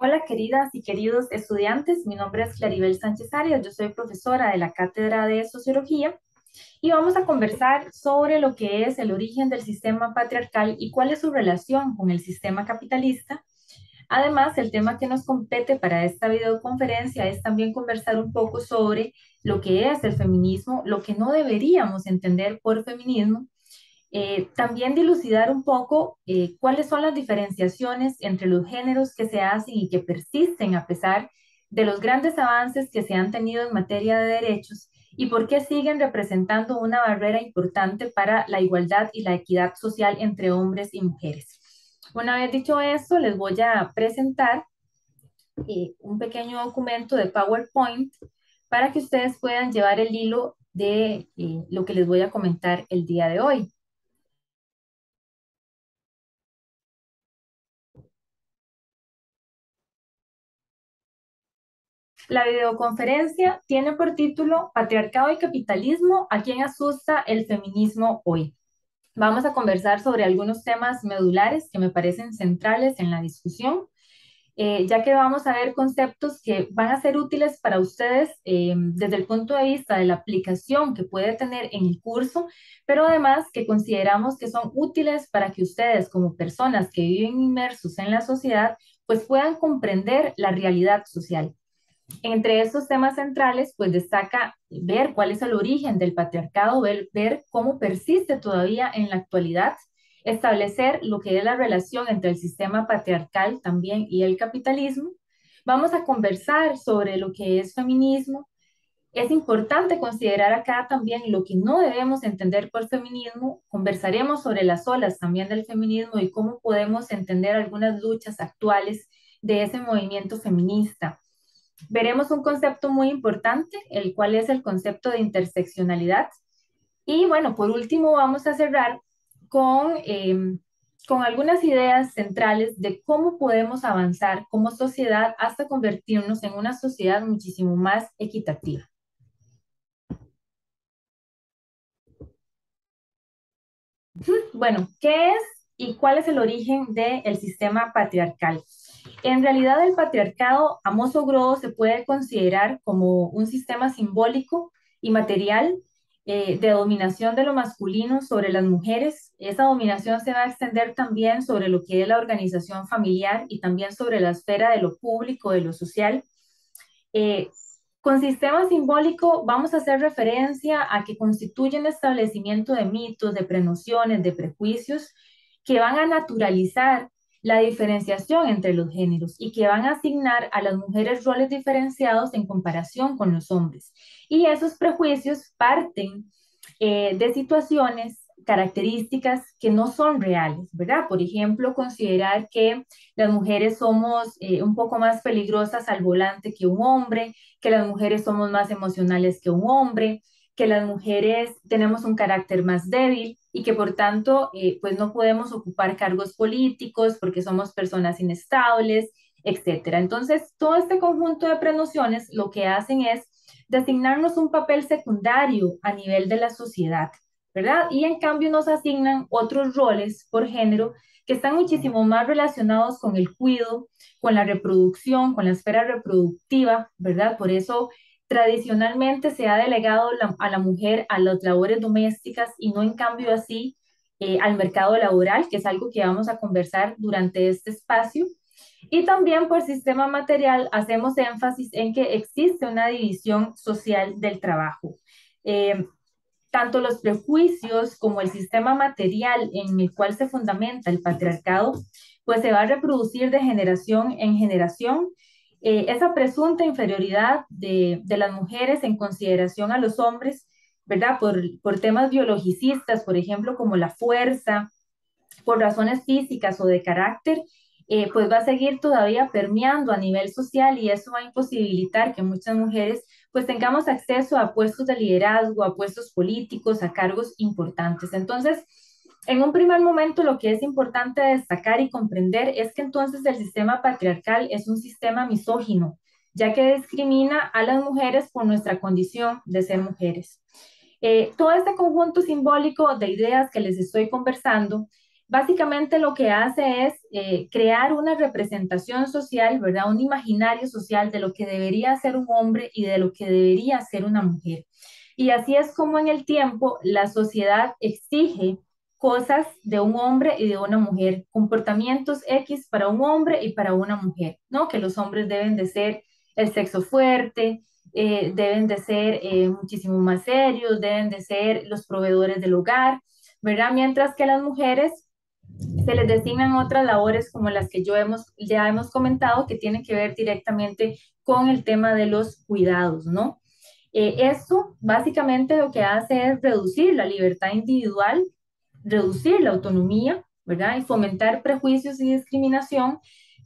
Hola, queridas y queridos estudiantes. Mi nombre es Claribel Sánchez Arias. Yo soy profesora de la Cátedra de Sociología y vamos a conversar sobre lo que es el origen del sistema patriarcal y cuál es su relación con el sistema capitalista. Además, el tema que nos compete para esta videoconferencia es también conversar un poco sobre lo que es el feminismo, lo que no deberíamos entender por feminismo, también dilucidar un poco cuáles son las diferenciaciones entre los géneros que se hacen y que persisten a pesar de los grandes avances que se han tenido en materia de derechos y por qué siguen representando una barrera importante para la igualdad y la equidad social entre hombres y mujeres. Una vez dicho esto, les voy a presentar un pequeño documento de PowerPoint para que ustedes puedan llevar el hilo de lo que les voy a comentar el día de hoy. La videoconferencia tiene por título Patriarcado y Capitalismo, ¿a quién asusta el feminismo hoy? Vamos a conversar sobre algunos temas medulares que me parecen centrales en la discusión, ya que vamos a ver conceptos que van a ser útiles para ustedes desde el punto de vista de la aplicación que puede tener en el curso, pero además que consideramos que son útiles para que ustedes como personas que viven inmersos en la sociedad, pues puedan comprender la realidad social. Entre estos temas centrales, pues destaca ver cuál es el origen del patriarcado, ver cómo persiste todavía en la actualidad, establecer lo que es la relación entre el sistema patriarcal también y el capitalismo. Vamos a conversar sobre lo que es feminismo. Es importante considerar acá también lo que no debemos entender por feminismo. Conversaremos sobre las olas también del feminismo y cómo podemos entender algunas luchas actuales de ese movimiento feminista. Veremos un concepto muy importante, el cual es el concepto de interseccionalidad. Y bueno, por último vamos a cerrar con algunas ideas centrales de cómo podemos avanzar como sociedad hasta convertirnos en una sociedad muchísimo más equitativa. Bueno, ¿qué es y cuál es el origen del sistema patriarcal? En realidad, el patriarcado, a modo grosso, se puede considerar como un sistema simbólico y material de dominación de lo masculino sobre las mujeres. Esa dominación se va a extender también sobre lo que es la organización familiar y también sobre la esfera de lo público, de lo social. Eh, con sistema simbólico vamos a hacer referencia a que constituyen establecimiento de mitos, de prenociones, de prejuicios que van a naturalizar la diferenciación entre los géneros y que van a asignar a las mujeres roles diferenciados en comparación con los hombres. Y esos prejuicios parten de situaciones, características que no son reales, ¿verdad? Por ejemplo, considerar que las mujeres somos un poco más peligrosas al volante que un hombre, que las mujeres somos más emocionales que un hombre, que las mujeres tenemos un carácter más débil y que por tanto pues no podemos ocupar cargos políticos porque somos personas inestables, etcétera. Entonces, todo este conjunto de prenociones lo que hacen es designarnos un papel secundario a nivel de la sociedad, ¿verdad? Y en cambio nos asignan otros roles por género que están muchísimo más relacionados con el cuidado, con la reproducción, con la esfera reproductiva, ¿verdad? Por eso tradicionalmente se ha delegado a la mujer a las labores domésticas y no en cambio así al mercado laboral, que es algo que vamos a conversar durante este espacio. Y también por sistema material hacemos énfasis en que existe una división social del trabajo. Eh, Tanto los prejuicios como el sistema material en el cual se fundamenta el patriarcado, pues se va a reproducir de generación en generación. Esa presunta inferioridad de las mujeres en consideración a los hombres, ¿verdad? Por temas biologicistas, por ejemplo, como la fuerza, por razones físicas o de carácter, pues va a seguir todavía permeando a nivel social y eso va a imposibilitar que muchas mujeres pues tengamos acceso a puestos de liderazgo, a puestos políticos, a cargos importantes. Entonces, en un primer momento lo que es importante destacar y comprender es que entonces el sistema patriarcal es un sistema misógino, ya que discrimina a las mujeres por nuestra condición de ser mujeres. Todo este conjunto simbólico de ideas que les estoy conversando Básicamente lo que hace es crear una representación social, ¿verdad? Un imaginario social de lo que debería ser un hombre y de lo que debería ser una mujer. Y así es como en el tiempo la sociedad exige cosas de un hombre y de una mujer, comportamientos X para un hombre y para una mujer, ¿no? Que los hombres deben de ser el sexo fuerte, deben de ser muchísimo más serios, deben de ser los proveedores del hogar, ¿verdad? Mientras que las mujeres se les designan otras labores como las que ya hemos comentado que tienen que ver directamente con el tema de los cuidados, ¿no? Esto básicamente lo que hace es reducir la libertad individual, reducir la autonomía, ¿verdad? Y fomentar prejuicios y discriminación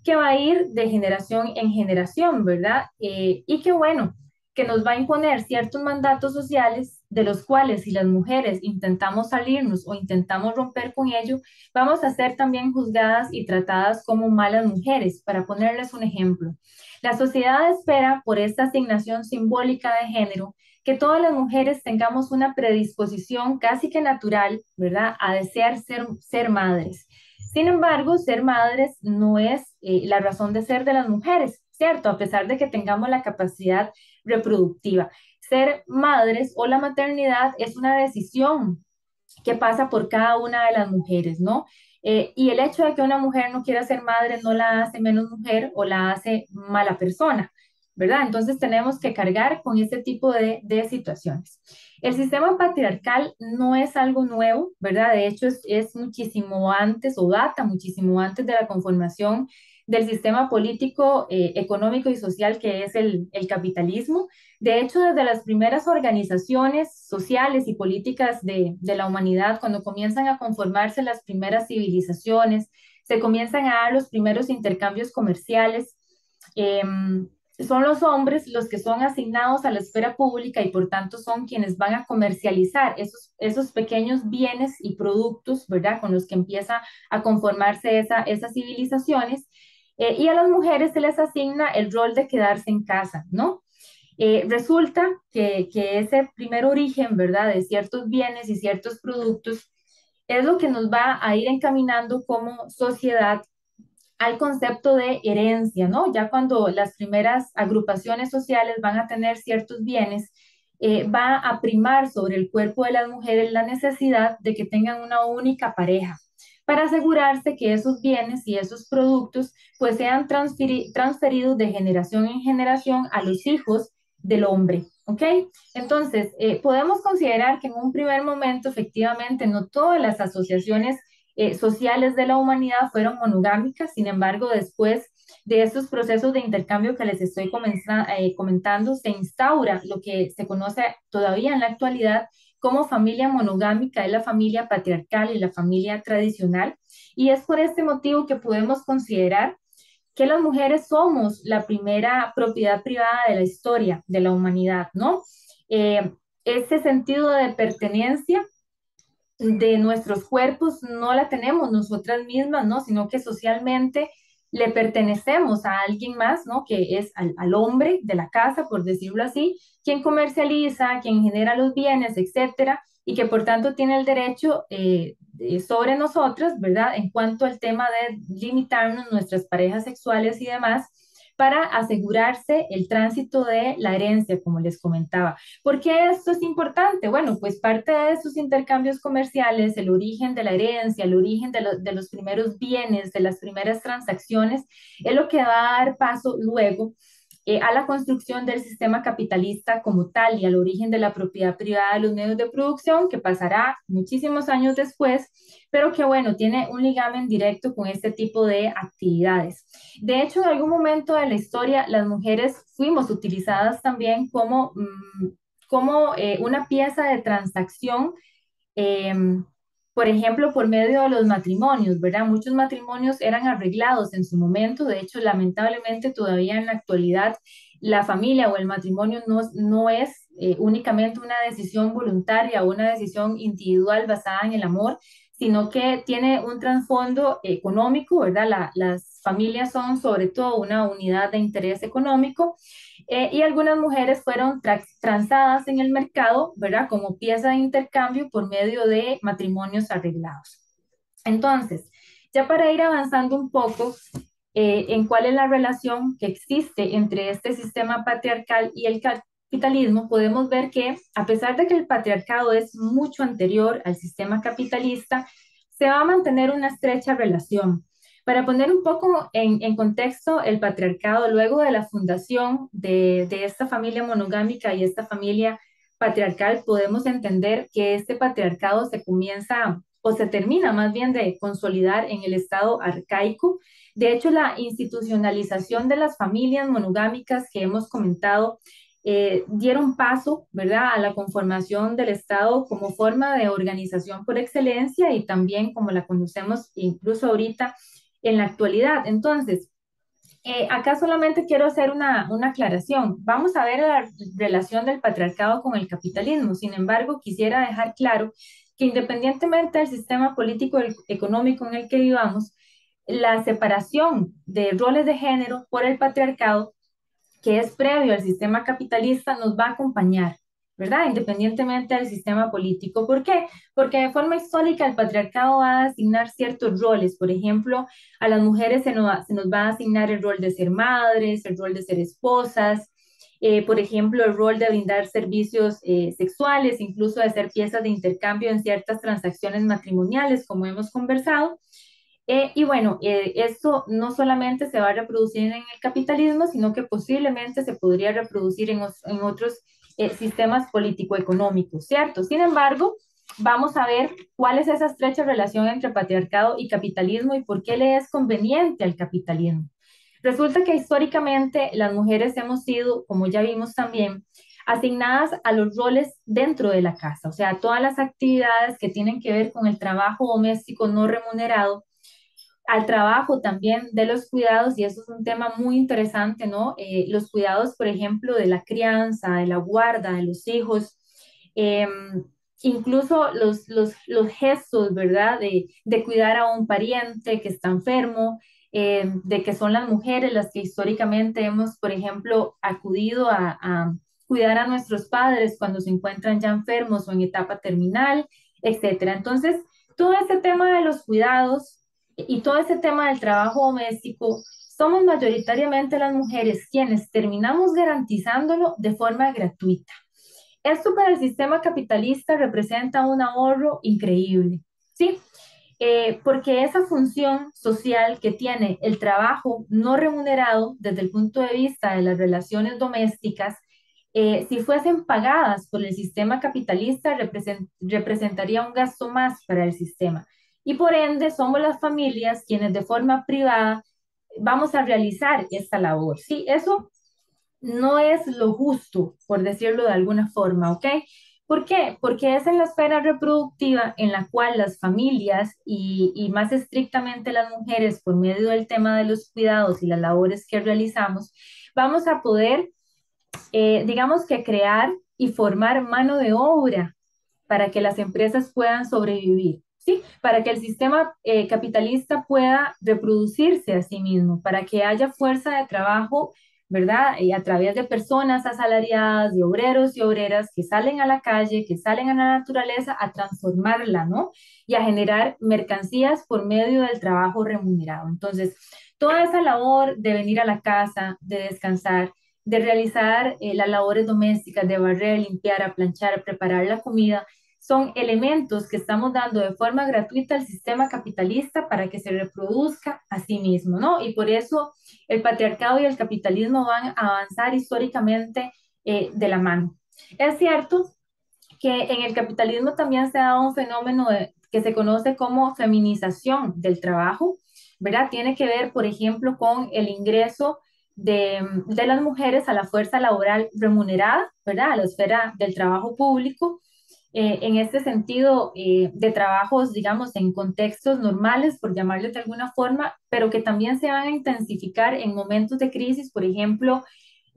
que va a ir de generación en generación, ¿verdad? Y que bueno, que nos va a imponer ciertos mandatos sociales de los cuales si las mujeres intentamos salirnos o intentamos romper con ello, vamos a ser también juzgadas y tratadas como malas mujeres. Para ponerles un ejemplo, la sociedad espera por esta asignación simbólica de género que todas las mujeres tengamos una predisposición casi que natural, ¿verdad?, a desear ser madres. Sin embargo, ser madres no es la razón de ser de las mujeres, ¿cierto? A pesar de que tengamos la capacidad reproductiva. Ser madres o la maternidad es una decisión que pasa por cada una de las mujeres, ¿no? Y el hecho de que una mujer no quiera ser madre no la hace menos mujer o la hace mala persona, ¿verdad? Entonces tenemos que cargar con este tipo de situaciones. El sistema patriarcal no es algo nuevo, ¿verdad? De hecho, es muchísimo antes o data muchísimo antes de la conformación del sistema político, económico y social que es el capitalismo. De hecho, desde las primeras organizaciones sociales y políticas de la humanidad, cuando comienzan a conformarse las primeras civilizaciones, se comienzan a dar los primeros intercambios comerciales. eh, Son los hombres los que son asignados a la esfera pública y por tanto son quienes van a comercializar esos pequeños bienes y productos, ¿verdad? Con los que empieza a conformarse esas civilizaciones. Y a las mujeres se les asigna el rol de quedarse en casa, ¿no? Resulta que ese primer origen, ¿verdad?, de ciertos bienes y ciertos productos es lo que nos va a ir encaminando como sociedad al concepto de herencia, ¿no? Ya cuando las primeras agrupaciones sociales van a tener ciertos bienes, va a primar sobre el cuerpo de las mujeres la necesidad de que tengan una única pareja para asegurarse que esos bienes y esos productos pues sean transferidos de generación en generación a los hijos del hombre, ¿ok? Entonces, podemos considerar que en un primer momento efectivamente no todas las asociaciones sociales de la humanidad fueron monogámicas, sin embargo, después de estos procesos de intercambio que les estoy comentando, se instaura lo que se conoce todavía en la actualidad como familia monogámica, es la familia patriarcal y la familia tradicional, y es por este motivo que podemos considerar que las mujeres somos la primera propiedad privada de la historia de la humanidad, ¿no? Ese sentido de pertenencia de nuestros cuerpos no la tenemos nosotras mismas, ¿no? Sino que socialmente le pertenecemos a alguien más, ¿no? Que es al hombre de la casa, por decirlo así, quien comercializa, quien genera los bienes, etcétera, y que por tanto tiene el derecho sobre nosotras, ¿verdad? En cuanto al tema de limitarnos nuestras parejas sexuales y demás, para asegurarse el tránsito de la herencia, como les comentaba. ¿Por qué esto es importante? Bueno, pues parte de estos intercambios comerciales, el origen de la herencia, el origen de los primeros bienes, de las primeras transacciones, es lo que va a dar paso luego a la construcción del sistema capitalista como tal y al origen de la propiedad privada de los medios de producción, que pasará muchísimos años después, pero que bueno, tiene un ligamen directo con este tipo de actividades. De hecho, en algún momento de la historia, las mujeres fuimos utilizadas también como una pieza de transacción, eh, por ejemplo, por medio de los matrimonios, ¿verdad? Muchos matrimonios eran arreglados en su momento, de hecho, lamentablemente todavía en la actualidad la familia o el matrimonio no es únicamente una decisión voluntaria o una decisión individual basada en el amor, sino que tiene un trasfondo económico, ¿verdad? Las familias son sobre todo una unidad de interés económico y algunas mujeres fueron transadas en el mercado, ¿verdad? Como pieza de intercambio por medio de matrimonios arreglados. Entonces, ya para ir avanzando un poco en cuál es la relación que existe entre este sistema patriarcal y el capitalismo, podemos ver que a pesar de que el patriarcado es mucho anterior al sistema capitalista, se va a mantener una estrecha relación. Para poner un poco en contexto, el patriarcado, luego de la fundación de esta familia monogámica y esta familia patriarcal, podemos entender que este patriarcado se comienza o se termina más bien de consolidar en el estado arcaico. De hecho, la institucionalización de las familias monogámicas que hemos comentado dieron paso, ¿verdad?, a la conformación del Estado como forma de organización por excelencia y también como la conocemos incluso ahorita en la actualidad. Entonces, acá solamente quiero hacer una aclaración. Vamos a ver la relación del patriarcado con el capitalismo. Sin embargo, quisiera dejar claro que independientemente del sistema político y económico en el que vivamos, la separación de roles de género por el patriarcado que es previo al sistema capitalista nos va a acompañar, ¿verdad? Independientemente del sistema político. ¿Por qué? Porque de forma histórica el patriarcado va a asignar ciertos roles. Por ejemplo, a las mujeres se nos va a asignar el rol de ser madres, el rol de ser esposas, por ejemplo, el rol de brindar servicios sexuales, incluso de ser piezas de intercambio en ciertas transacciones matrimoniales, como hemos conversado. Y bueno, esto no solamente se va a reproducir en el capitalismo, sino que posiblemente se podría reproducir en otros sistemas político-económicos, ¿cierto? Sin embargo, vamos a ver cuál es esa estrecha relación entre patriarcado y capitalismo y por qué le es conveniente al capitalismo. Resulta que históricamente las mujeres hemos sido, como ya vimos también, asignadas a los roles dentro de la casa, o sea, todas las actividades que tienen que ver con el trabajo doméstico no remunerado, al trabajo también de los cuidados, y eso es un tema muy interesante, ¿no? Los cuidados, por ejemplo, de la crianza, de la guarda, de los hijos, eh, incluso los gestos, ¿verdad? De cuidar a un pariente que está enfermo, de que son las mujeres las que históricamente hemos, por ejemplo, acudido a cuidar a nuestros padres cuando se encuentran ya enfermos o en etapa terminal, etcétera. Entonces, todo este tema de los cuidados y todo ese tema del trabajo doméstico, somos mayoritariamente las mujeres quienes terminamos garantizándolo de forma gratuita. Esto para el sistema capitalista representa un ahorro increíble, ¿sí? Porque esa función social que tiene el trabajo no remunerado desde el punto de vista de las relaciones domésticas, si fuesen pagadas por el sistema capitalista, representaría un gasto más para el sistema. Y por ende, somos las familias quienes de forma privada vamos a realizar esta labor. Sí, eso no es lo justo, por decirlo de alguna forma, ¿ok? ¿Por qué? Porque es en la esfera reproductiva en la cual las familias y más estrictamente las mujeres, por medio del tema de los cuidados y las labores que realizamos, vamos a poder, digamos que crear y formar mano de obra para que las empresas puedan sobrevivir, ¿sí? Para que el sistema capitalista pueda reproducirse a sí mismo, para que haya fuerza de trabajo, ¿verdad? Y a través de personas asalariadas, de obreros y obreras que salen a la calle, que salen a la naturaleza a transformarla, ¿no? Y a generar mercancías por medio del trabajo remunerado. Entonces, toda esa labor de venir a la casa, de descansar, de realizar las labores domésticas, de barrer, limpiar, a planchar, a preparar la comida, son elementos que estamos dando de forma gratuita al sistema capitalista para que se reproduzca a sí mismo, ¿no? Y por eso el patriarcado y el capitalismo van a avanzar históricamente de la mano. Es cierto que en el capitalismo también se ha dado un fenómeno que se conoce como feminización del trabajo, ¿verdad? Tiene que ver, por ejemplo, con el ingreso de las mujeres a la fuerza laboral remunerada, ¿verdad? A la esfera del trabajo público, en este sentido de trabajos, digamos, en contextos normales, por llamarles de alguna forma, pero que también se van a intensificar en momentos de crisis. Por ejemplo,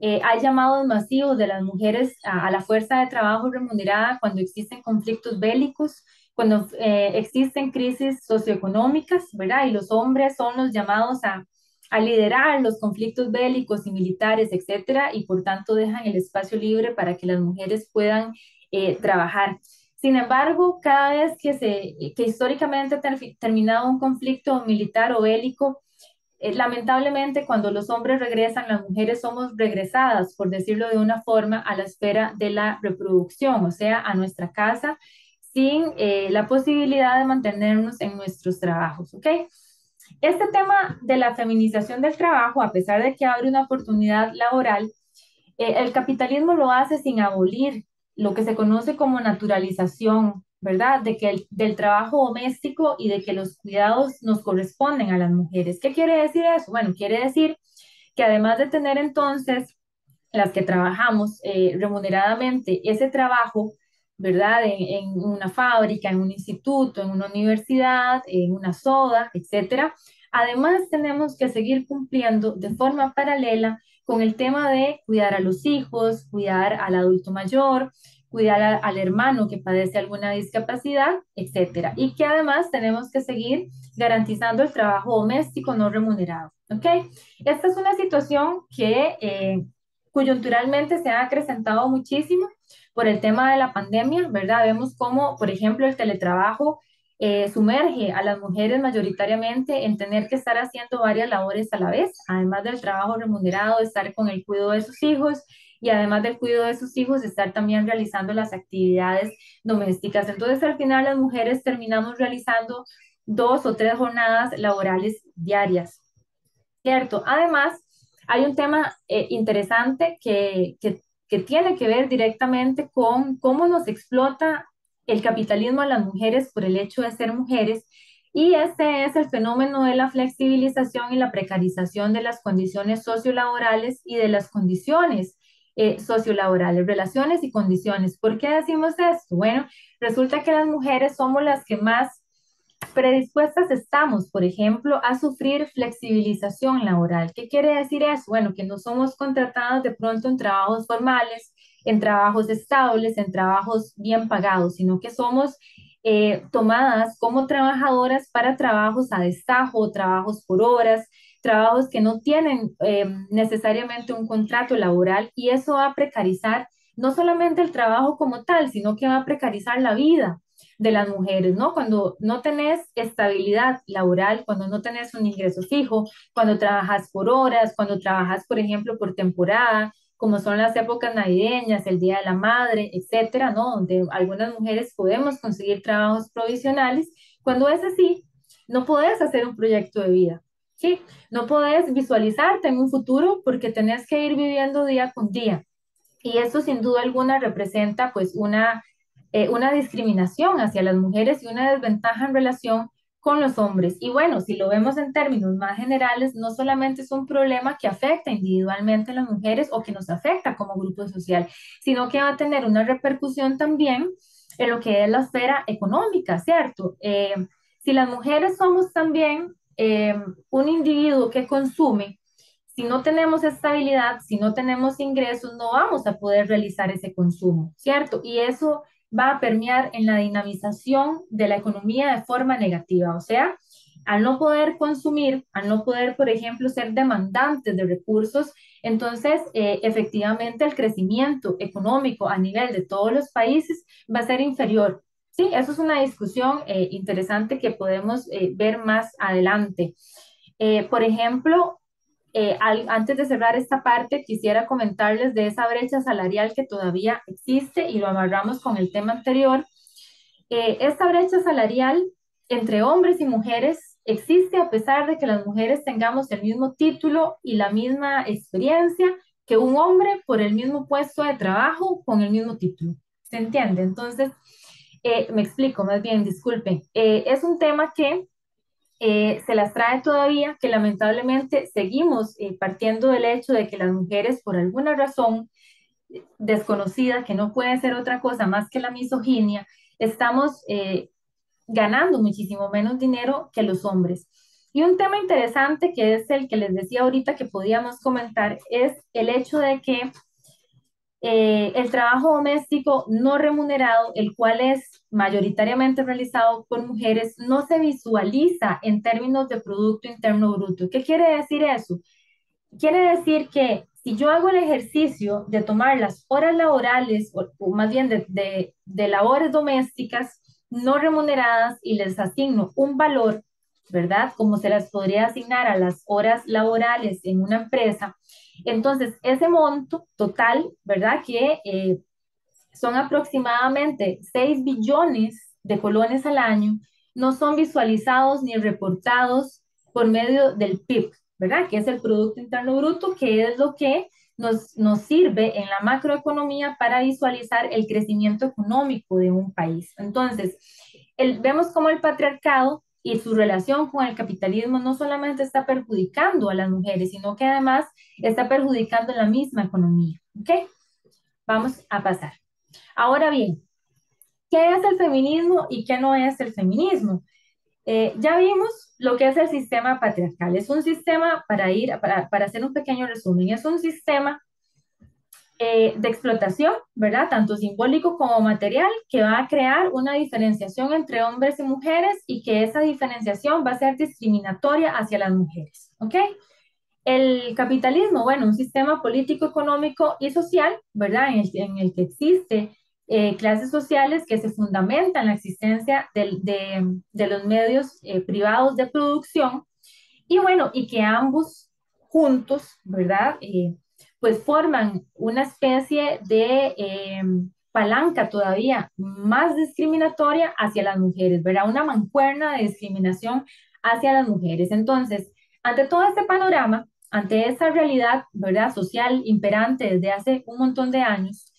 hay llamados masivos de las mujeres a la fuerza de trabajo remunerada cuando existen conflictos bélicos, cuando existen crisis socioeconómicas, ¿verdad? Y los hombres son los llamados a liderar los conflictos bélicos y militares, etcétera, y por tanto dejan el espacio libre para que las mujeres puedan trabajar. Sin embargo, cada vez que históricamente ha terminado un conflicto militar o bélico, lamentablemente, cuando los hombres regresan, las mujeres somos regresadas, por decirlo de una forma, a la esfera de la reproducción, o sea, a nuestra casa, sin la posibilidad de mantenernos en nuestros trabajos, ¿ok? Este tema de la feminización del trabajo, a pesar de que abre una oportunidad laboral, el capitalismo lo hace sin abolir lo que se conoce como naturalización, ¿verdad? De que del trabajo doméstico y de que los cuidados nos corresponden a las mujeres. ¿Qué quiere decir eso? Bueno, quiere decir que además de tener entonces las que trabajamos remuneradamente ese trabajo, ¿verdad? En una fábrica, en un instituto, en una universidad, en una soda, etcétera. Además, tenemos que seguir cumpliendo de forma paralela con el tema de cuidar a los hijos, cuidar al adulto mayor, cuidar al hermano que padece alguna discapacidad, etcétera. Y que además tenemos que seguir garantizando el trabajo doméstico no remunerado. ¿Ok? Esta es una situación que coyunturalmente se ha acrecentado muchísimo por el tema de la pandemia, ¿verdad? Vemos cómo, por ejemplo, el teletrabajo sumerge a las mujeres mayoritariamente en tener que estar haciendo varias labores a la vez, además del trabajo remunerado, estar con el cuidado de sus hijos y además del cuidado de sus hijos, estar también realizando las actividades domésticas. Entonces, al final, las mujeres terminamos realizando 2 o 3 jornadas laborales diarias. Cierto. Además, hay un tema interesante que tiene que ver directamente con cómo nos explota el capitalismo a las mujeres por el hecho de ser mujeres. Y ese es el fenómeno de la flexibilización y la precarización de las condiciones sociolaborales y de las condiciones sociolaborales, relaciones y condiciones. ¿Por qué decimos esto? Bueno, resulta que las mujeres somos las que más predispuestas estamos, por ejemplo, a sufrir flexibilización laboral. ¿Qué quiere decir eso? Bueno, que no somos contratadas de pronto en trabajos formales, en trabajos estables, en trabajos bien pagados, sino que somos tomadas como trabajadoras para trabajos a destajo, trabajos por horas, trabajos que no tienen necesariamente un contrato laboral y eso va a precarizar no solamente el trabajo como tal, sino que va a precarizar la vida de las mujeres, ¿no? Cuando no tenés estabilidad laboral, cuando no tenés un ingreso fijo, cuando trabajas por horas, cuando trabajas, por ejemplo, por temporada, como son las épocas navideñas, el Día de la Madre, etcétera, ¿no? Donde algunas mujeres podemos conseguir trabajos provisionales. Cuando es así, no podés hacer un proyecto de vida, ¿sí? No podés visualizarte en un futuro porque tenés que ir viviendo día con día. Y eso sin duda alguna representa pues una discriminación hacia las mujeres y una desventaja en relación con los hombres. Y bueno, si lo vemos en términos más generales, no solamente es un problema que afecta individualmente a las mujeres o que nos afecta como grupo social, sino que va a tener una repercusión también en lo que es la esfera económica, ¿cierto? Si las mujeres somos también un individuo que consume, si no tenemos estabilidad, si no tenemos ingresos, no vamos a poder realizar ese consumo, ¿cierto? Y eso va a permear en la dinamización de la economía de forma negativa. O sea, al no poder consumir, al no poder, por ejemplo, ser demandantes de recursos, entonces efectivamente el crecimiento económico a nivel de todos los países va a ser inferior. Sí, eso es una discusión interesante que podemos ver más adelante. Por ejemplo, antes de cerrar esta parte, quisiera comentarles de esa brecha salarial que todavía existe y lo amarramos con el tema anterior. Esta brecha salarial entre hombres y mujeres existe a pesar de que las mujeres tengamos el mismo título y la misma experiencia que un hombre por el mismo puesto de trabajo con el mismo título. ¿Se entiende? Entonces, me explico, más bien, disculpen. Es un tema que se las trae todavía, que lamentablemente seguimos partiendo del hecho de que las mujeres, por alguna razón desconocida, que no puede ser otra cosa más que la misoginia, estamos ganando muchísimo menos dinero que los hombres. Y un tema interesante que es el que les decía ahorita que podíamos comentar es el hecho de que el trabajo doméstico no remunerado, el cual es mayoritariamente realizado por mujeres, no se visualiza en términos de Producto Interno Bruto. ¿Qué quiere decir eso? Quiere decir que si yo hago el ejercicio de tomar las horas laborales, o más bien de labores domésticas no remuneradas y les asigno un valor, ¿verdad? Como se las podría asignar a las horas laborales en una empresa, entonces ese monto total, ¿verdad? Que son aproximadamente 6 billones de colones al año, no son visualizados ni reportados por medio del PIB, ¿verdad? Que es el Producto Interno Bruto, que es lo que nos sirve en la macroeconomía para visualizar el crecimiento económico de un país. Entonces, vemos cómo el patriarcado y su relación con el capitalismo no solamente está perjudicando a las mujeres, sino que además está perjudicando la misma economía. ¿Ok? Vamos a pasar. Ahora bien, ¿qué es el feminismo y qué no es el feminismo? Ya vimos lo que es el sistema patriarcal. Es un sistema, para hacer un pequeño resumen, es un sistema de explotación, ¿verdad? Tanto simbólico como material, que va a crear una diferenciación entre hombres y mujeres y que esa diferenciación va a ser discriminatoria hacia las mujeres, ¿ok? El capitalismo, bueno, un sistema político, económico y social, ¿verdad? En el que existe clases sociales que se fundamentan en la existencia de los medios privados de producción y bueno, y que ambos juntos, ¿verdad? Pues forman una especie de palanca todavía más discriminatoria hacia las mujeres, ¿verdad? Una mancuerna de discriminación hacia las mujeres. Entonces, ante todo este panorama, ante esta realidad, ¿verdad? Social imperante desde hace un montón de años,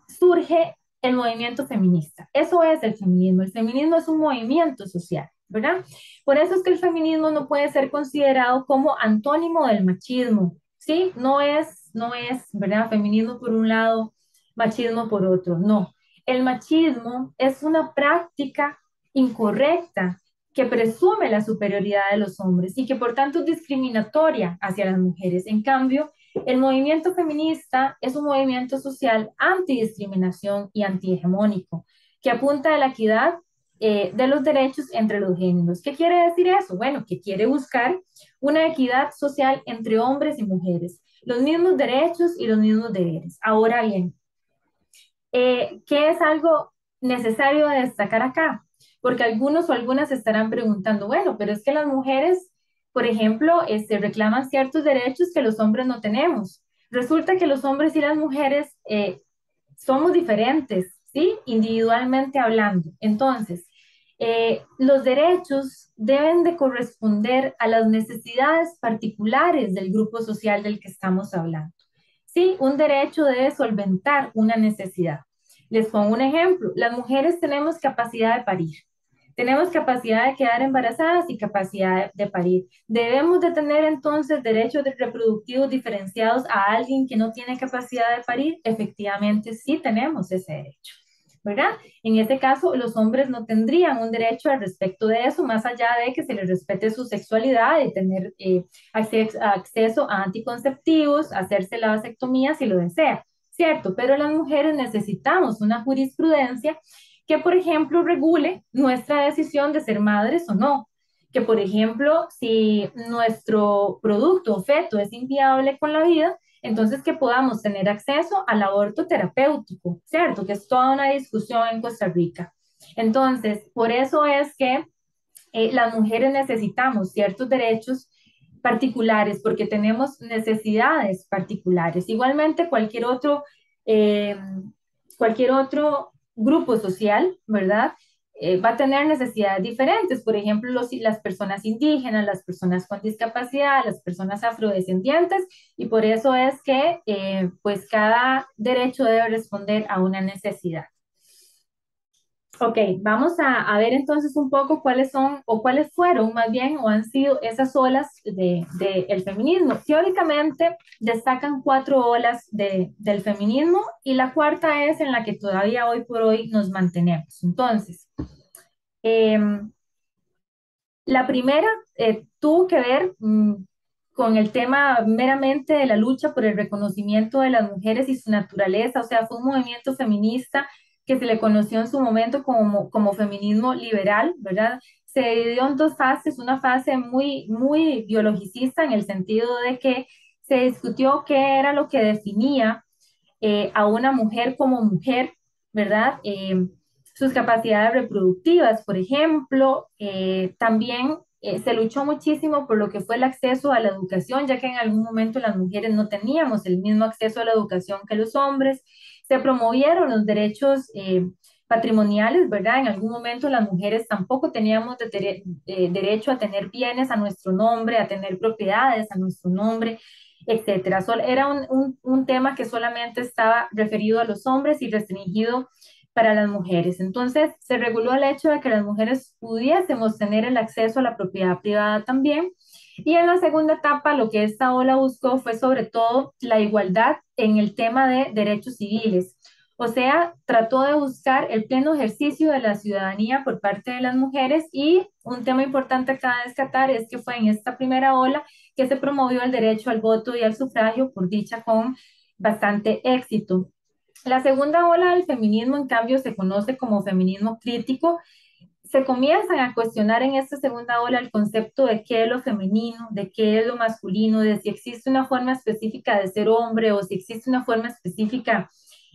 surge el movimiento feminista. Eso es el feminismo. El feminismo es un movimiento social, ¿verdad? Por eso es que el feminismo no puede ser considerado como antónimo del machismo, ¿sí? No es, ¿verdad? Feminismo por un lado, machismo por otro, no. El machismo es una práctica incorrecta que presume la superioridad de los hombres y que por tanto es discriminatoria hacia las mujeres. En cambio, el movimiento feminista es un movimiento social antidiscriminación y antihegemónico que apunta a la equidad de los derechos entre los géneros. ¿Qué quiere decir eso? Bueno, que quiere buscar una equidad social entre hombres y mujeres, los mismos derechos y los mismos deberes. Ahora bien, ¿qué es algo necesario de destacar acá? Porque algunos o algunas estarán preguntando, bueno, pero es que las mujeres, por ejemplo, reclaman ciertos derechos que los hombres no tenemos. Resulta que los hombres y las mujeres somos diferentes, ¿sí? Individualmente hablando. Entonces, los derechos deben de corresponder a las necesidades particulares del grupo social del que estamos hablando. Sí, un derecho debe solventar una necesidad. Les pongo un ejemplo. Las mujeres tenemos capacidad de parir. Tenemos capacidad de quedar embarazadas y capacidad de parir. ¿Debemos de tener entonces derechos reproductivos diferenciados a alguien que no tiene capacidad de parir? Efectivamente, sí tenemos ese derecho, ¿verdad? En este caso, los hombres no tendrían un derecho al respecto de eso, más allá de que se les respete su sexualidad y tener acceso a anticonceptivos, hacerse la vasectomía si lo desea, ¿cierto? Pero las mujeres necesitamos una jurisprudencia que, por ejemplo, regule nuestra decisión de ser madres o no. Que, por ejemplo, si nuestro producto o feto es inviable con la vida, entonces que podamos tener acceso al aborto terapéutico, ¿cierto? Que es toda una discusión en Costa Rica. Entonces, por eso es que las mujeres necesitamos ciertos derechos particulares porque tenemos necesidades particulares. Igualmente, eh, cualquier otro grupo social, ¿verdad? Va a tener necesidades diferentes. Por ejemplo, las personas indígenas, las personas con discapacidad, las personas afrodescendientes, y por eso es que pues cada derecho debe responder a una necesidad. Ok, vamos a ver entonces un poco cuáles son o cuáles fueron más bien o han sido esas olas el feminismo. Teóricamente destacan 4 olas del feminismo y la cuarta es en la que todavía hoy por hoy nos mantenemos. Entonces, em, la primera tuvo que ver con el tema meramente de la lucha por el reconocimiento de las mujeres y su naturaleza, o sea, fue un movimiento feminista que se le conoció en su momento como feminismo liberal, ¿verdad? Se dividió en dos fases, una fase muy, muy biologicista en el sentido de que se discutió qué era lo que definía a una mujer como mujer, ¿verdad? Sus capacidades reproductivas, por ejemplo, también se luchó muchísimo por lo que fue el acceso a la educación, ya que en algún momento las mujeres no teníamos el mismo acceso a la educación que los hombres. Se promovieron los derechos patrimoniales, ¿verdad? En algún momento las mujeres tampoco teníamos derecho a tener bienes a nuestro nombre, a tener propiedades a nuestro nombre, etcétera. Era un tema que solamente estaba referido a los hombres y restringido para las mujeres. Entonces, se reguló el hecho de que las mujeres pudiésemos tener el acceso a la propiedad privada también. Y en la segunda etapa, lo que esta ola buscó fue sobre todo la igualdad en el tema de derechos civiles. O sea, trató de buscar el pleno ejercicio de la ciudadanía por parte de las mujeres y un tema importante acá de destacar es que fue en esta primera ola que se promovió el derecho al voto y al sufragio, por dicha con bastante éxito. La segunda ola del feminismo, en cambio, se conoce como feminismo crítico. Se comienzan a cuestionar en esta segunda ola el concepto de qué es lo femenino, de qué es lo masculino, de si existe una forma específica de ser hombre o si existe una forma específica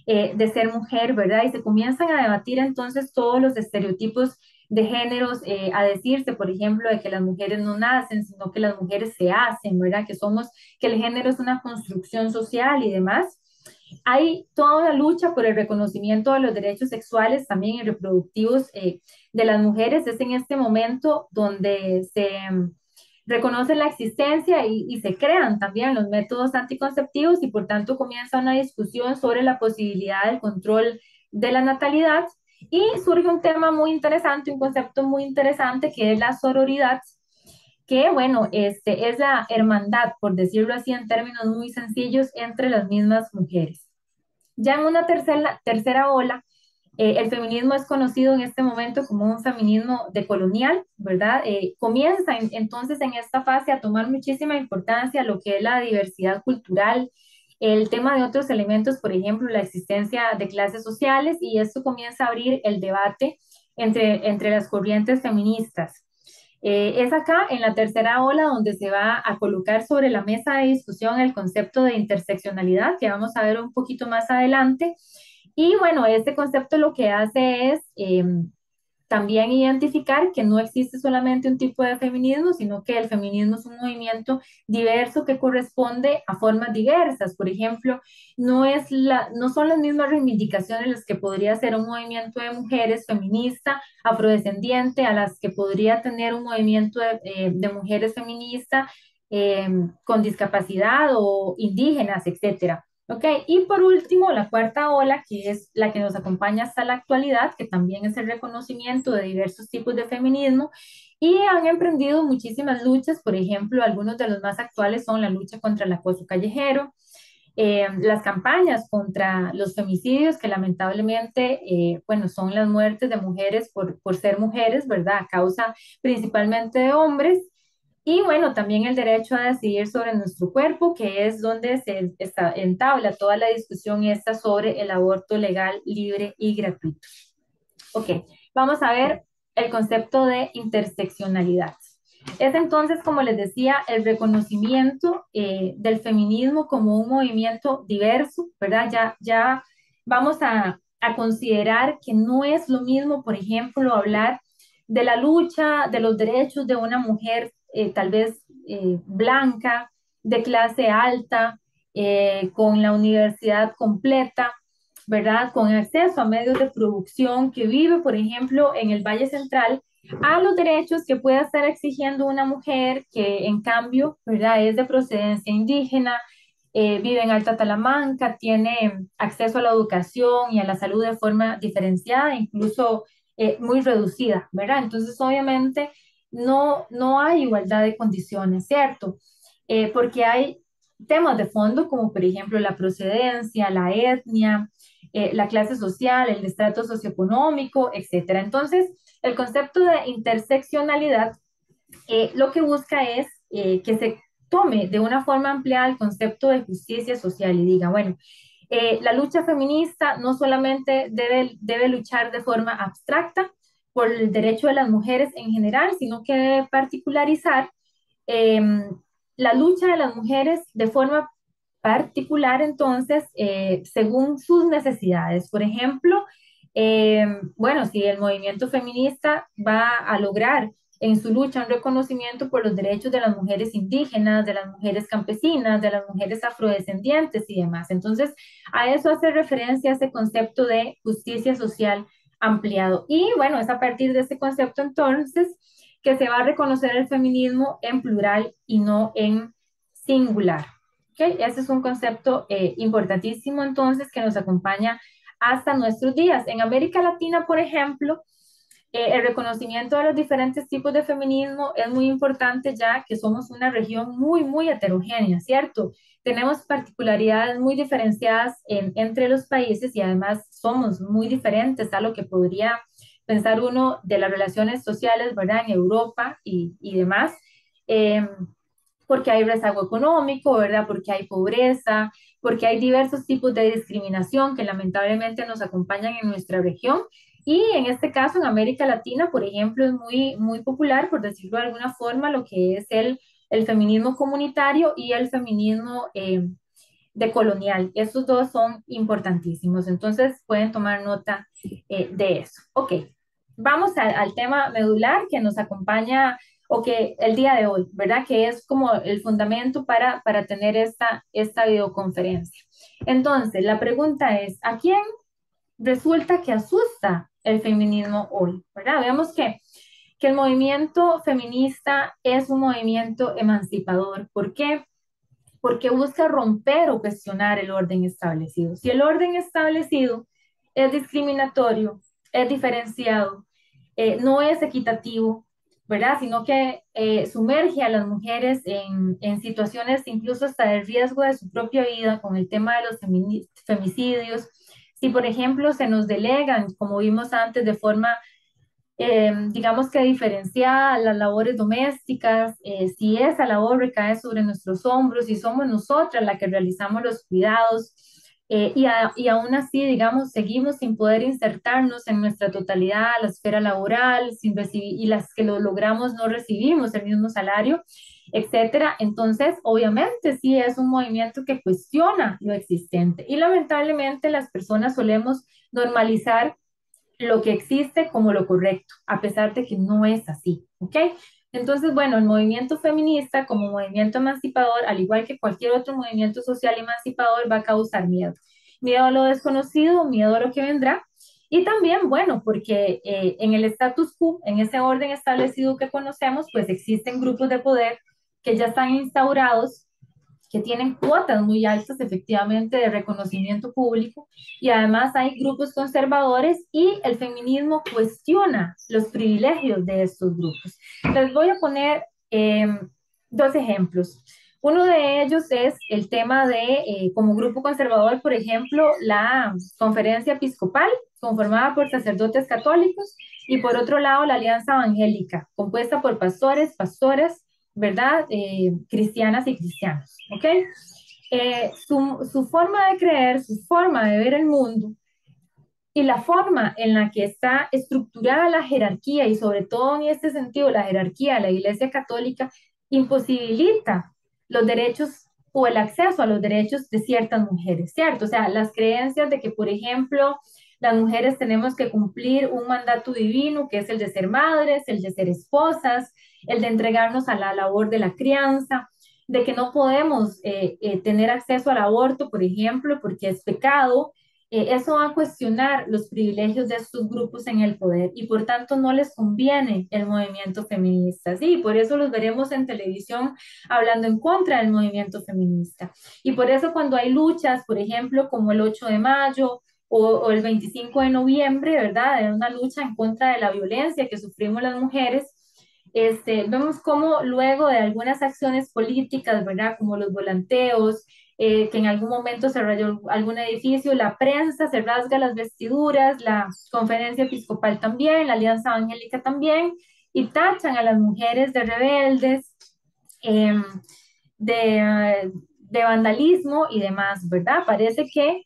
de ser mujer, ¿verdad? Y se comienzan a debatir entonces todos los estereotipos de géneros, a decirse, por ejemplo, de que las mujeres no nacen, sino que las mujeres se hacen, ¿verdad? Que el género es una construcción social y demás. Hay toda una lucha por el reconocimiento de los derechos sexuales también y reproductivos de las mujeres. Es en este momento donde se reconoce la existencia y se crean también los métodos anticonceptivos y por tanto comienza una discusión sobre la posibilidad del control de la natalidad y surge un tema muy interesante, un concepto muy interesante que es la sororidad, que bueno, es la hermandad, por decirlo así en términos muy sencillos, entre las mismas mujeres. Ya en una tercera ola, el feminismo es conocido en este momento como un feminismo decolonial, ¿verdad? Comienza entonces en esta fase a tomar muchísima importancia lo que es la diversidad cultural, el tema de otros elementos, por ejemplo, la existencia de clases sociales, y esto comienza a abrir el debate entre las corrientes feministas. Es acá en la tercera ola donde se va a colocar sobre la mesa de discusión el concepto de interseccionalidad, que vamos a ver un poquito más adelante. Y bueno, este concepto lo que hace es también identificar que no existe solamente un tipo de feminismo, sino que el feminismo es un movimiento diverso que corresponde a formas diversas. Por ejemplo, no son las mismas reivindicaciones las que podría ser un movimiento de mujeres feminista, afrodescendiente, a las que podría tener un movimiento de mujeres feministas con discapacidad o indígenas, etcétera. Ok, y por último, la cuarta ola, que es la que nos acompaña hasta la actualidad, que también es el reconocimiento de diversos tipos de feminismo, y han emprendido muchísimas luchas, por ejemplo, algunos de los más actuales son la lucha contra el acoso callejero, las campañas contra los femicidios, que lamentablemente, bueno, son las muertes de mujeres por ser mujeres, ¿verdad? A causa principalmente de hombres. Y bueno, también el derecho a decidir sobre nuestro cuerpo, que es donde entabla toda la discusión esta sobre el aborto legal, libre y gratuito. Ok, vamos a ver el concepto de interseccionalidad. Es entonces, como les decía, el reconocimiento del feminismo como un movimiento diverso, ¿verdad? Ya vamos a considerar que no es lo mismo, por ejemplo, hablar de la lucha de los derechos de una mujer tal vez blanca, de clase alta, con la universidad completa, ¿verdad? Con acceso a medios de producción, que vive, por ejemplo, en el Valle Central, a los derechos que pueda estar exigiendo una mujer que, en cambio, ¿verdad? Es de procedencia indígena, vive en Alta Talamanca, tiene acceso a la educación y a la salud de forma diferenciada, incluso muy reducida, ¿verdad? Entonces, obviamente, no hay igualdad de condiciones, ¿cierto? Porque hay temas de fondo como, por ejemplo, la procedencia, la etnia, la clase social, el estrato socioeconómico, etcétera. Entonces, el concepto de interseccionalidad lo que busca es que se tome de una forma ampliada el concepto de justicia social y diga, bueno, la lucha feminista no solamente debe luchar de forma abstracta por el derecho de las mujeres en general, sino que debe particularizar eh, la lucha de las mujeres de forma particular, entonces, según sus necesidades. Por ejemplo, bueno, si el movimiento feminista va a lograr en su lucha un reconocimiento por los derechos de las mujeres indígenas, de las mujeres campesinas, de las mujeres afrodescendientes y demás. Entonces, a eso hace referencia ese concepto de justicia social ampliado. Y bueno, es a partir de ese concepto entonces que se va a reconocer el feminismo en plural y no en singular. ¿Okay? Ese es un concepto importantísimo entonces que nos acompaña hasta nuestros días. En América Latina, por ejemplo, el reconocimiento de los diferentes tipos de feminismo es muy importante ya que somos una región muy, muy heterogénea, ¿cierto? Tenemos particularidades muy diferenciadas entre los países y además somos muy diferentes a lo que podría pensar uno de las relaciones sociales, ¿verdad? En Europa y demás. Eh, Porque hay rezago económico, ¿verdad? Porque hay pobreza, porque hay diversos tipos de discriminación que lamentablemente nos acompañan en nuestra región. Y en este caso, en América Latina, por ejemplo, es muy, muy popular, por decirlo de alguna forma, lo que es el feminismo comunitario y el feminismo decolonial. Estos dos son importantísimos, entonces pueden tomar nota de eso. Ok, vamos al tema medular que nos acompaña o que el día de hoy, ¿verdad? Que es como el fundamento para tener esta videoconferencia. Entonces, la pregunta es, ¿a quién resulta que asusta el feminismo hoy? ¿Verdad? Veamos que el movimiento feminista es un movimiento emancipador. ¿Por qué? Porque busca romper o cuestionar el orden establecido. Si el orden establecido es discriminatorio, es diferenciado, no es equitativo, ¿verdad? Sino que sumerge a las mujeres en situaciones incluso hasta de riesgo de su propia vida con el tema de los femicidios. Si, por ejemplo, se nos delegan, como vimos antes, de forma digamos que diferenciar las labores domésticas, si esa labor recae sobre nuestros hombros, si somos nosotras las que realizamos los cuidados, y aún así, digamos, seguimos sin poder insertarnos en nuestra totalidad a la esfera laboral, sin recibir, y las que lo logramos no recibimos el mismo salario, etcétera. Entonces, obviamente, sí es un movimiento que cuestiona lo existente, y lamentablemente las personas solemos normalizar lo que existe como lo correcto, a pesar de que no es así, ¿ok? Entonces, bueno, el movimiento feminista como movimiento emancipador, al igual que cualquier otro movimiento social emancipador, va a causar miedo. Miedo a lo desconocido, miedo a lo que vendrá. Y también, bueno, porque en el status quo, en ese orden establecido que conocemos, pues existen grupos de poder que ya están instaurados, que tienen cuotas muy altas efectivamente de reconocimiento público y además hay grupos conservadores y el feminismo cuestiona los privilegios de estos grupos. Les voy a poner dos ejemplos. Uno de ellos es el tema de, como grupo conservador, por ejemplo, la conferencia episcopal, conformada por sacerdotes católicos, y por otro lado, la Alianza Evangélica, compuesta por pastores, pastoras, ¿verdad? Cristianas y cristianos, ¿ok? Su forma de creer, su forma de ver el mundo y la forma en la que está estructurada la jerarquía y sobre todo en este sentido la jerarquía de la Iglesia Católica imposibilita los derechos o el acceso a los derechos de ciertas mujeres, ¿cierto? O sea, las creencias de que, por ejemplo, las mujeres tenemos que cumplir un mandato divino, que es el de ser madres, el de ser esposas, el de entregarnos a la labor de la crianza, de que no podemos tener acceso al aborto, por ejemplo, porque es pecado, eso va a cuestionar los privilegios de estos grupos en el poder y por tanto no les conviene el movimiento feminista. Sí, por eso los veremos en televisión hablando en contra del movimiento feminista. Y por eso cuando hay luchas, por ejemplo, como el 8 de mayo o el 25 de noviembre, ¿verdad? De una lucha en contra de la violencia que sufrimos las mujeres, vemos como luego de algunas acciones políticas, ¿verdad? Como los volanteos, que en algún momento se rayó algún edificio, la prensa se rasga las vestiduras, la conferencia episcopal también, la Alianza Evangélica también, y tachan a las mujeres de rebeldes, eh, de vandalismo y demás, ¿verdad? Parece que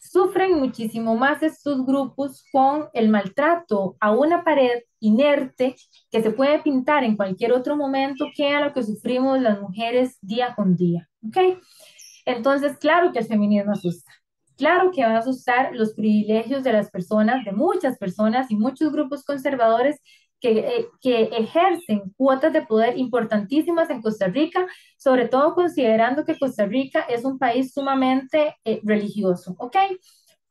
Sufren muchísimo más estos grupos con el maltrato a una pared inerte que se puede pintar en cualquier otro momento que a lo que sufrimos las mujeres día con día. ¿Ok? Entonces, claro que el feminismo asusta. Claro que va a asustar los privilegios de las personas, de muchas personas y muchos grupos conservadores que ejercen cuotas de poder importantísimas en Costa Rica, sobre todo considerando que Costa Rica es un país sumamente religioso, ¿ok?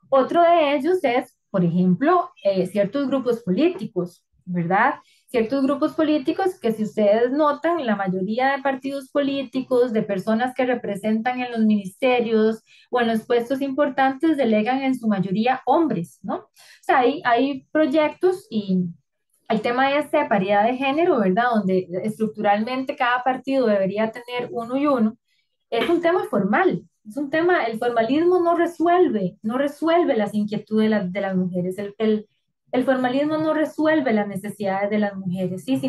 Otro de ellos es, por ejemplo, ciertos grupos políticos, ¿verdad? Ciertos grupos políticos que si ustedes notan, la mayoría de partidos políticos, de personas que representan en los ministerios o en los puestos importantes, delegan en su mayoría hombres, ¿no? O sea, hay proyectos y el tema es de paridad de género, ¿verdad? Donde estructuralmente cada partido debería tener uno y uno, es un tema formal, es un tema, el formalismo no resuelve las inquietudes de las mujeres, el formalismo no resuelve las necesidades de las mujeres, ¿sí?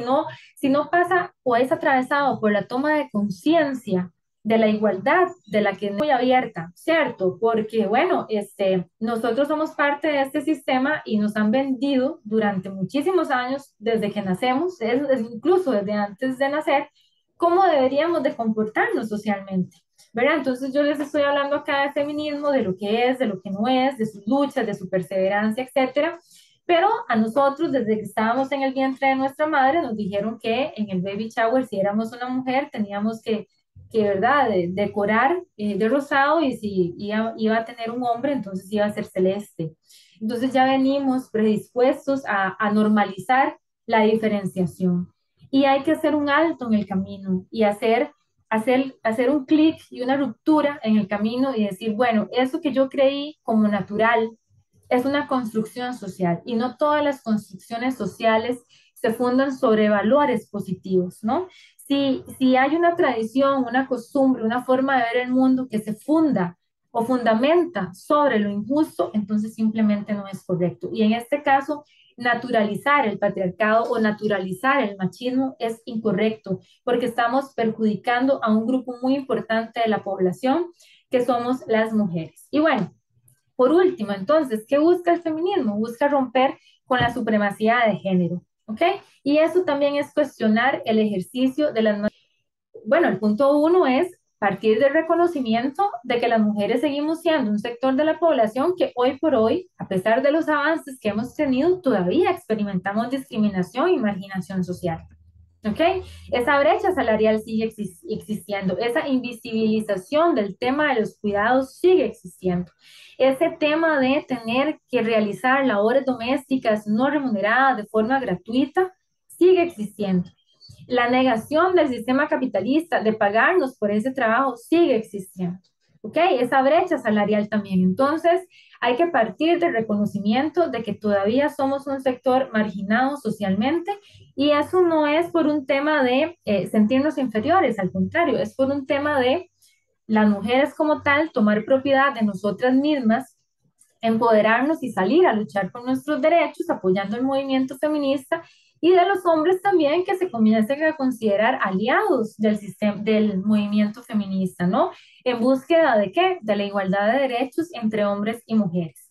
Si no pasa o es atravesado por la toma de conciencia de la igualdad de la que es muy abierta, ¿cierto? Porque, bueno, nosotros somos parte de este sistema y nos han vendido durante muchísimos años, desde que nacemos, incluso desde antes de nacer, cómo deberíamos de comportarnos socialmente, ¿verdad? Entonces yo les estoy hablando acá de feminismo, de lo que es, de lo que no es, de sus luchas, de su perseverancia, etcétera. Pero a nosotros, desde que estábamos en el vientre de nuestra madre, nos dijeron que en el baby shower, si éramos una mujer, teníamos ¿verdad?, decorar de rosado y si iba a tener un hombre, entonces iba a ser celeste. Entonces ya venimos predispuestos a normalizar la diferenciación. Y hay que hacer un alto en el camino y hacer un clic y una ruptura en el camino y decir, bueno, eso que yo creí como natural es una construcción social y no todas las construcciones sociales se fundan sobre valores positivos, ¿no? Si hay una tradición, una costumbre, una forma de ver el mundo que se funda o fundamenta sobre lo injusto, entonces simplemente no es correcto. Y en este caso, naturalizar el patriarcado o naturalizar el machismo es incorrecto, porque estamos perjudicando a un grupo muy importante de la población, que somos las mujeres. Y bueno, por último, entonces, ¿qué busca el feminismo? Busca romper con la supremacía de género, ¿ok? Y eso también es cuestionar el ejercicio de las... Bueno, el punto uno es partir del reconocimiento de que las mujeres seguimos siendo un sector de la población que hoy por hoy, a pesar de los avances que hemos tenido, todavía experimentamos discriminación y marginación social. ¿Ok? Esa brecha salarial sigue existiendo, esa invisibilización del tema de los cuidados sigue existiendo, ese tema de tener que realizar labores domésticas no remuneradas de forma gratuita sigue existiendo. La negación del sistema capitalista de pagarnos por ese trabajo sigue existiendo. ¿Ok? Esa brecha salarial también. Entonces, hay que partir del reconocimiento de que todavía somos un sector marginado socialmente y eso no es por un tema de sentirnos inferiores, al contrario, es por un tema de las mujeres como tal tomar propiedad de nosotras mismas, empoderarnos y salir a luchar por nuestros derechos, apoyando el movimiento feminista y de los hombres también que se comiencen a considerar aliados del sistema, del movimiento feminista, ¿no? En búsqueda de qué? De la igualdad de derechos entre hombres y mujeres.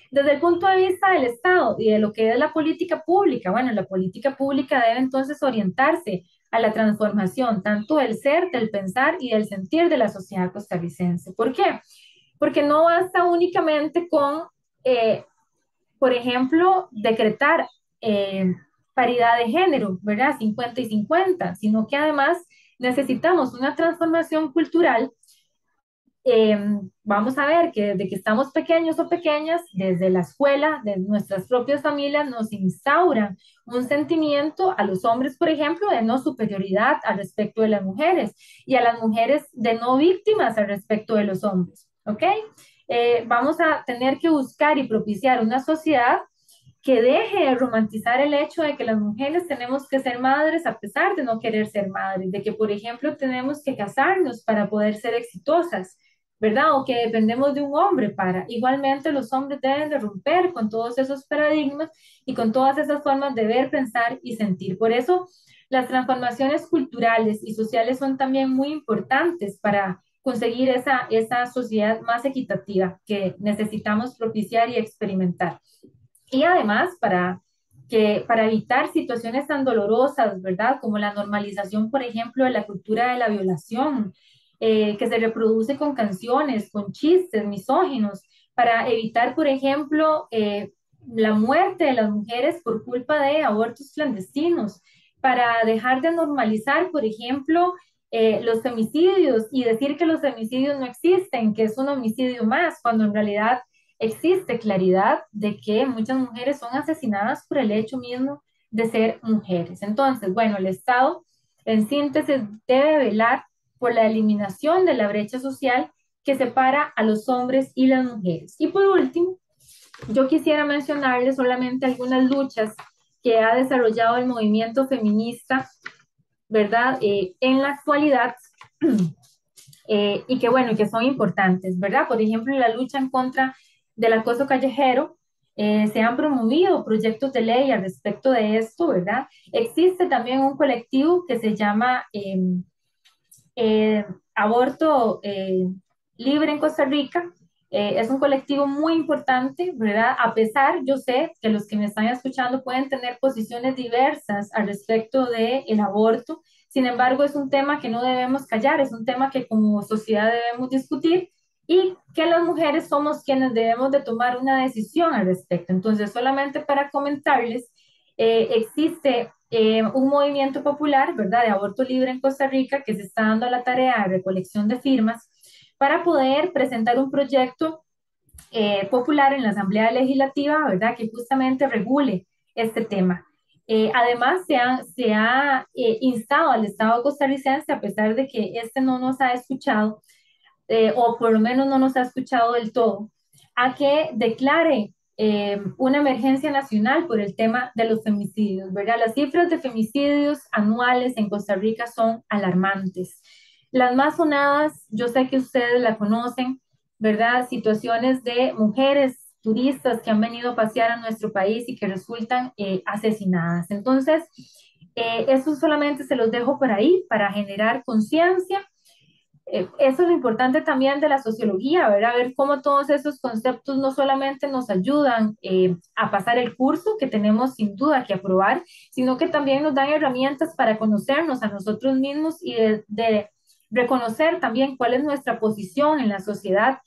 Desde el punto de vista del Estado y de lo que es la política pública, bueno, la política pública debe entonces orientarse a la transformación tanto del ser, del pensar y del sentir de la sociedad costarricense. ¿Por qué? Porque no basta únicamente con, eh, por ejemplo, decretar eh, paridad de género, ¿verdad? 50 y 50, sino que además necesitamos una transformación cultural. Vamos a ver que desde que estamos pequeños o pequeñas, desde la escuela, de nuestras propias familias, nos instauran un sentimiento a los hombres, por ejemplo, de no superioridad al respecto de las mujeres y a las mujeres de no víctimas al respecto de los hombres, ¿ok? Vamos a tener que buscar y propiciar una sociedad que deje de romantizar el hecho de que las mujeres tenemos que ser madres a pesar de no querer ser madres, de que, por ejemplo, tenemos que casarnos para poder ser exitosas, ¿verdad? O que dependemos de un hombre para. Igualmente, los hombres deben de romper con todos esos paradigmas y con todas esas formas de ver, pensar y sentir. Por eso, las transformaciones culturales y sociales son también muy importantes para conseguir esa sociedad más equitativa que necesitamos propiciar y experimentar. Y además, para evitar situaciones tan dolorosas, ¿verdad? Como la normalización, por ejemplo, de la cultura de la violación, que se reproduce con canciones, con chistes misóginos, para evitar, por ejemplo, la muerte de las mujeres por culpa de abortos clandestinos, para dejar de normalizar, por ejemplo, los femicidios y decir que los femicidios no existen, que es un homicidio más, cuando en realidad existe claridad de que muchas mujeres son asesinadas por el hecho mismo de ser mujeres. Entonces, bueno, el Estado, en síntesis, debe velar por la eliminación de la brecha social que separa a los hombres y las mujeres. Y por último, yo quisiera mencionarles solamente algunas luchas que ha desarrollado el movimiento feminista, ¿verdad? En la actualidad, y que bueno, que son importantes, ¿verdad? Por ejemplo, la lucha en contra del acoso callejero, se han promovido proyectos de ley al respecto de esto, ¿verdad? Existe también un colectivo que se llama Aborto Libre en Costa Rica. Es un colectivo muy importante, ¿verdad? A pesar, yo sé que los que me están escuchando pueden tener posiciones diversas al respecto del aborto. Sin embargo, es un tema que no debemos callar, es un tema que como sociedad debemos discutir y que las mujeres somos quienes debemos de tomar una decisión al respecto. Entonces, solamente para comentarles, existe un movimiento popular, ¿verdad?, de aborto libre en Costa Rica que se está dando a la tarea de recolección de firmas para poder presentar un proyecto popular en la Asamblea Legislativa, ¿verdad?, que justamente regule este tema. Además, se ha instado al Estado costarricense, a pesar de que este no nos ha escuchado, o por lo menos no nos ha escuchado del todo, a que declare una emergencia nacional por el tema de los femicidios, ¿verdad? Las cifras de femicidios anuales en Costa Rica son alarmantes. Las más sonadas, yo sé que ustedes la conocen, ¿verdad? Situaciones de mujeres turistas que han venido a pasear a nuestro país y que resultan asesinadas. Entonces, eso solamente se los dejo por ahí para generar conciencia. Eso es lo importante también de la sociología, ¿verdad? Ver cómo todos esos conceptos no solamente nos ayudan a pasar el curso, que tenemos sin duda que aprobar, sino que también nos dan herramientas para conocernos a nosotros mismos y de reconocer también cuál es nuestra posición en la sociedad,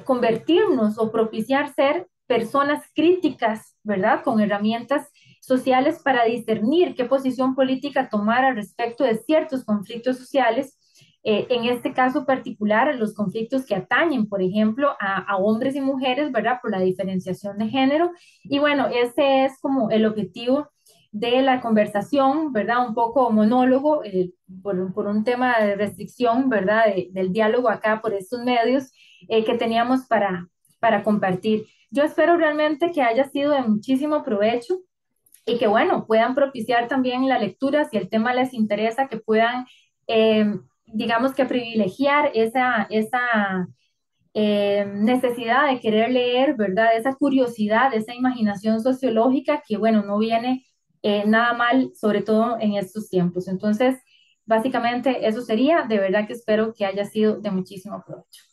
convertirnos o propiciar ser personas críticas, ¿verdad? Con herramientas sociales para discernir qué posición política tomar al respecto de ciertos conflictos sociales, en este caso particular, los conflictos que atañen, por ejemplo, a hombres y mujeres, ¿verdad? Por la diferenciación de género. Y bueno, ese es como el objetivo de la conversación, ¿verdad? Un poco monólogo, por un tema de restricción, ¿verdad? Del diálogo acá por estos medios que teníamos para compartir. Yo espero realmente que haya sido de muchísimo provecho y que, bueno, puedan propiciar también la lectura, si el tema les interesa, que puedan, digamos que privilegiar esa necesidad de querer leer, ¿verdad? Esa curiosidad, esa imaginación sociológica que, bueno, no viene nada mal, sobre todo en estos tiempos. Entonces, básicamente eso sería, de verdad que espero que haya sido de muchísimo provecho.